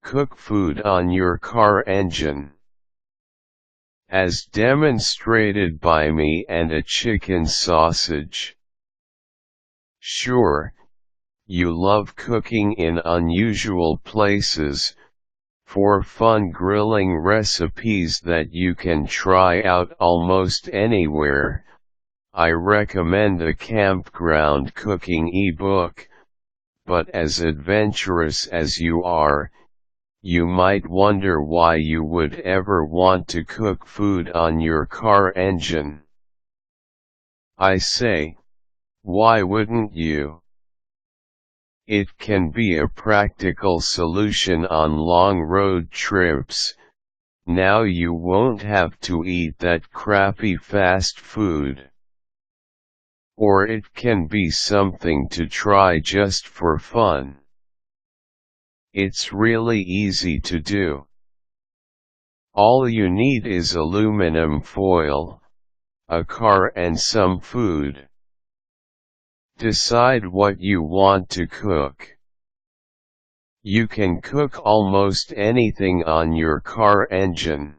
cook food on your car engine. As demonstrated by me and a chicken sausage. Sure, you love cooking in unusual places, for fun grilling recipes that you can try out almost anywhere. I recommend a Campground Cooking ebook, but as adventurous as you are, you might wonder why you would ever want to cook food on your car engine. I say, why wouldn't you? It can be a practical solution on long road trips. Now you won't have to eat that crappy fast food. Or it can be something to try just for fun. It's really easy to do. All you need is aluminum foil, a car and some food. Decide what you want to cook. You can cook almost anything on your car engine.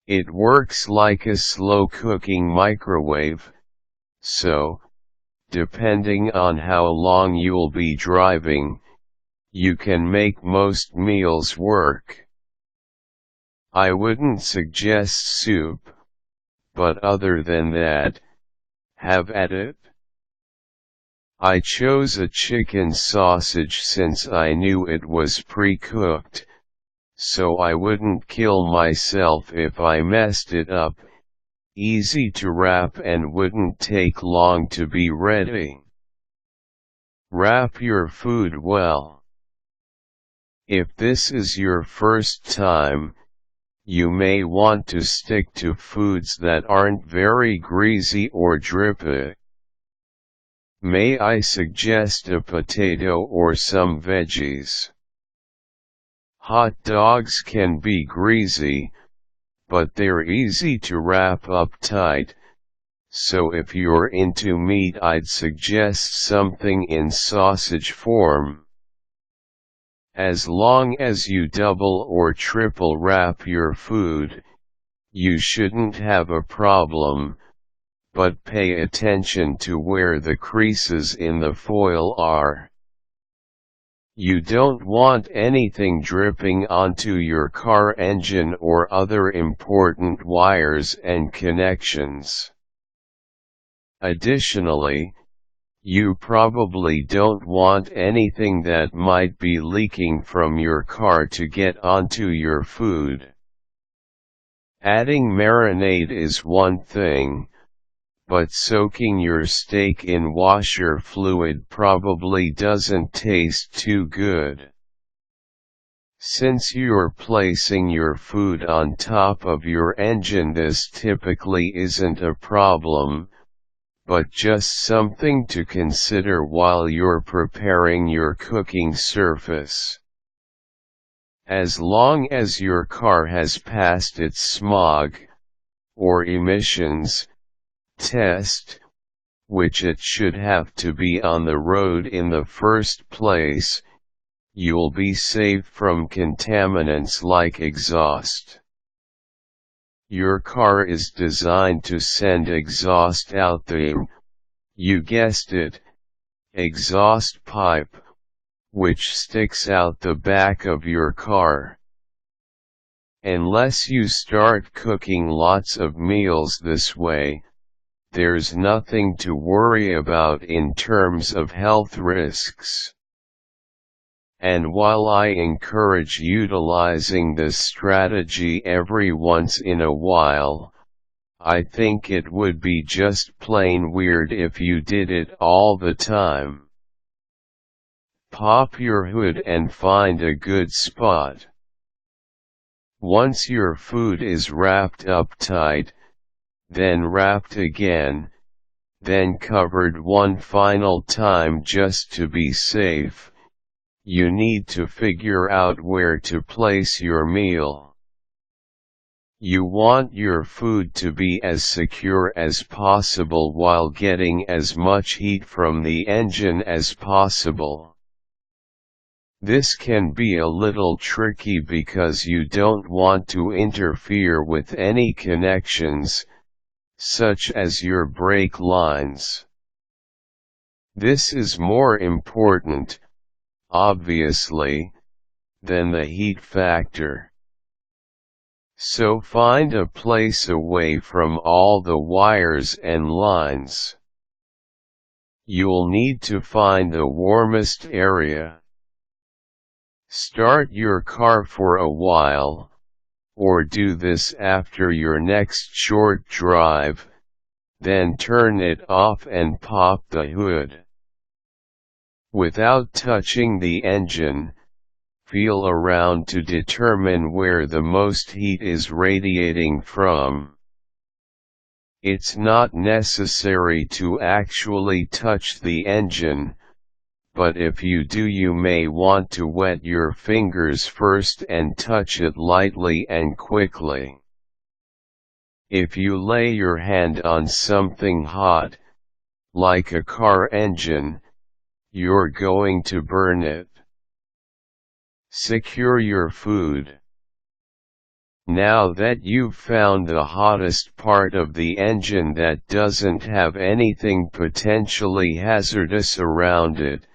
It works like a slow cooking microwave, so, depending on how long you'll be driving, you can make most meals work. I wouldn't suggest soup, but other than that, have at it. I chose a chicken sausage since I knew it was pre-cooked, so I wouldn't kill myself if I messed it up. Easy to wrap and wouldn't take long to be ready. Wrap your food well. If this is your first time, you may want to stick to foods that aren't very greasy or drippy. May I suggest a potato or some veggies? Hot dogs can be greasy, but they're easy to wrap up tight, so if you're into meat I'd suggest something in sausage form. As long as you double or triple wrap your food, you shouldn't have a problem. But pay attention to where the creases in the foil are. You don't want anything dripping onto your car engine or other important wires and connections. Additionally, you probably don't want anything that might be leaking from your car to get onto your food. Adding marinade is one thing, but soaking your steak in washer fluid probably doesn't taste too good. Since you're placing your food on top of your engine, this typically isn't a problem, but just something to consider while you're preparing your cooking surface. As long as your car has passed its smog, or emissions, test, which it should have to be on the road in the first place, you'll be safe from contaminants like exhaust. Your car is designed to send exhaust out the, you guessed it, exhaust pipe, which sticks out the back of your car. Unless you start cooking lots of meals this way, there's nothing to worry about in terms of health risks. And while I encourage utilizing this strategy every once in a while, I think it would be just plain weird if you did it all the time. Pop your hood and find a good spot. Once your food is wrapped up tight, then wrapped again, then covered one final time just to be safe, you need to figure out where to place your meal. You want your food to be as secure as possible while getting as much heat from the engine as possible. This can be a little tricky because you don't want to interfere with any connections, such as your brake lines. This is more important, obviously, than the heat factor. So find a place away from all the wires and lines. You'll need to find the warmest area. Start your car for a while, or do this after your next short drive, then turn it off and pop the hood. Without touching the engine, feel around to determine where the most heat is radiating from. It's not necessary to actually touch the engine, but if you do, you may want to wet your fingers first and touch it lightly and quickly. If you lay your hand on something hot, like a car engine, you're going to burn it. Secure your food. Now that you've found the hottest part of the engine that doesn't have anything potentially hazardous around it,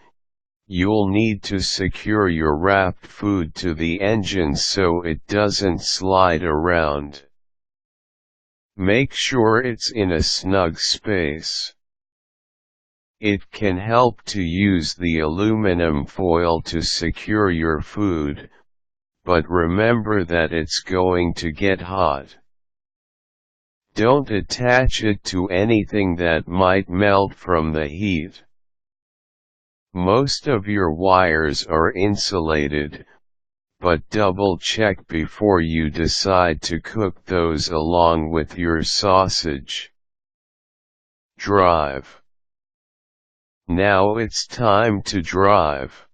you'll need to secure your wrapped food to the engine so it doesn't slide around. Make sure it's in a snug space. It can help to use the aluminum foil to secure your food, but remember that it's going to get hot. Don't attach it to anything that might melt from the heat. Most of your wires are insulated, but double-check before you decide to cook those along with your sausage. Drive. Now it's time to drive.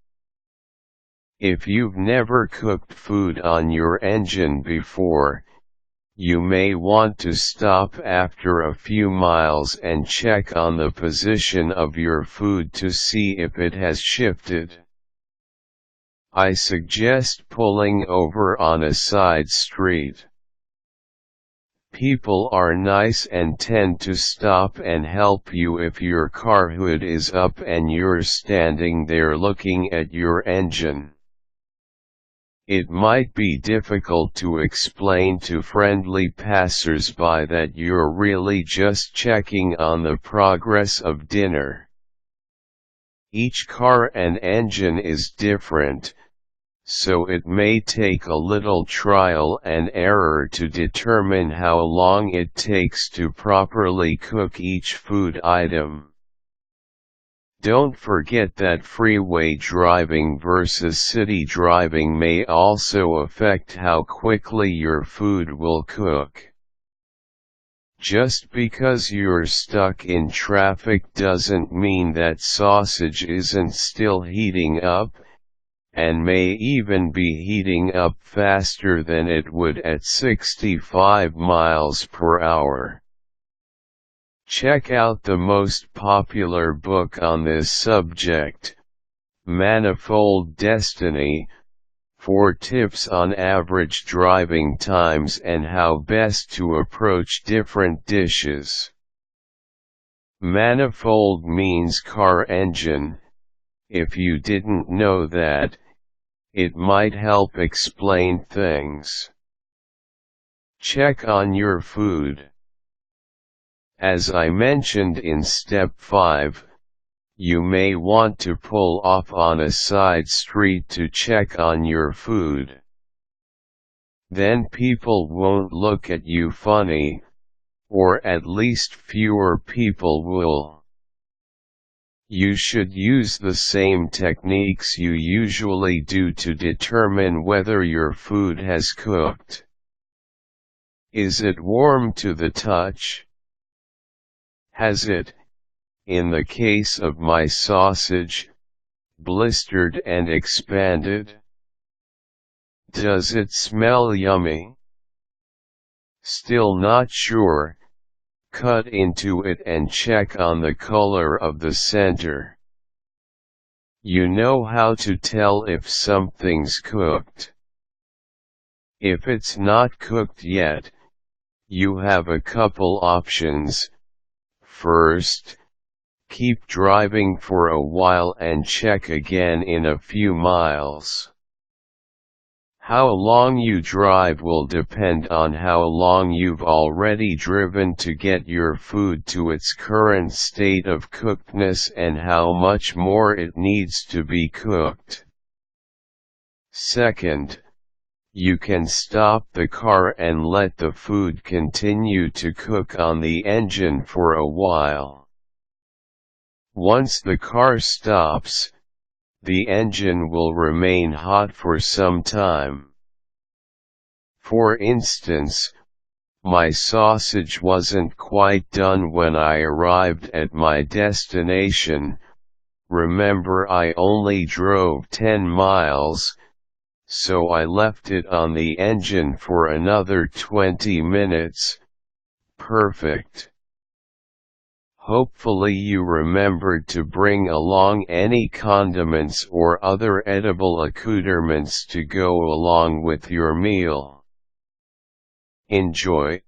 If you've never cooked food on your engine before, you may want to stop after a few miles and check on the position of your food to see if it has shifted. I suggest pulling over on a side street. People are nice and tend to stop and help you if your car hood is up and you're standing there looking at your engine. It might be difficult to explain to friendly passers-by that you're really just checking on the progress of dinner. Each car and engine is different, so it may take a little trial and error to determine how long it takes to properly cook each food item. Don't forget that freeway driving versus city driving may also affect how quickly your food will cook. Just because you're stuck in traffic doesn't mean that sausage isn't still heating up, and may even be heating up faster than it would at 65 miles per hour. Check out the most popular book on this subject, Manifold Destiny, for tips on average driving times and how best to approach different dishes. Manifold means car engine. If you didn't know that, it might help explain things. Check on your food. As I mentioned in step 5, you may want to pull off on a side street to check on your food. Then people won't look at you funny, or at least fewer people will. You should use the same techniques you usually do to determine whether your food has cooked. Is it warm to the touch? Has it, in the case of my sausage, blistered and expanded? Does it smell yummy? Still not sure? Cut into it and check on the color of the center. You know how to tell if something's cooked. If it's not cooked yet, you have a couple options. First, keep driving for a while and check again in a few miles. How long you drive will depend on how long you've already driven to get your food to its current state of cookedness and how much more it needs to be cooked. Second, you can stop the car and let the food continue to cook on the engine for a while. Once the car stops, the engine will remain hot for some time. For instance, my sausage wasn't quite done when I arrived at my destination. Remember, I only drove 10 miles, so I left it on the engine for another 20 minutes. Perfect. Hopefully you remembered to bring along any condiments or other edible accoutrements to go along with your meal. Enjoy.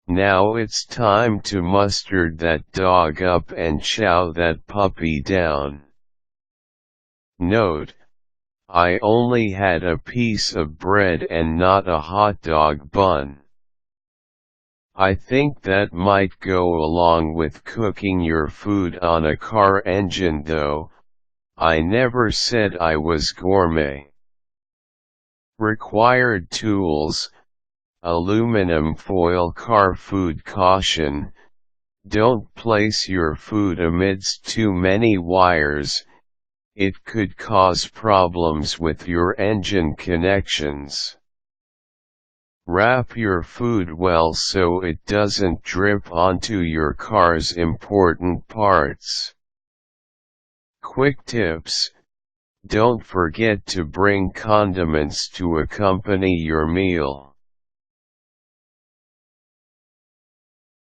Now it's time to mustard that dog up and chow that puppy down. Note: I only had a piece of bread and not a hot dog bun. I think that might go along with cooking your food on a car engine though. I never said I was gourmet. Required tools: aluminum foil car food. Caution: don't place your food amidst too many wires, it could cause problems with your engine connections. Wrap your food well so it doesn't drip onto your car's important parts. Quick tips: don't forget to bring condiments to accompany your meal.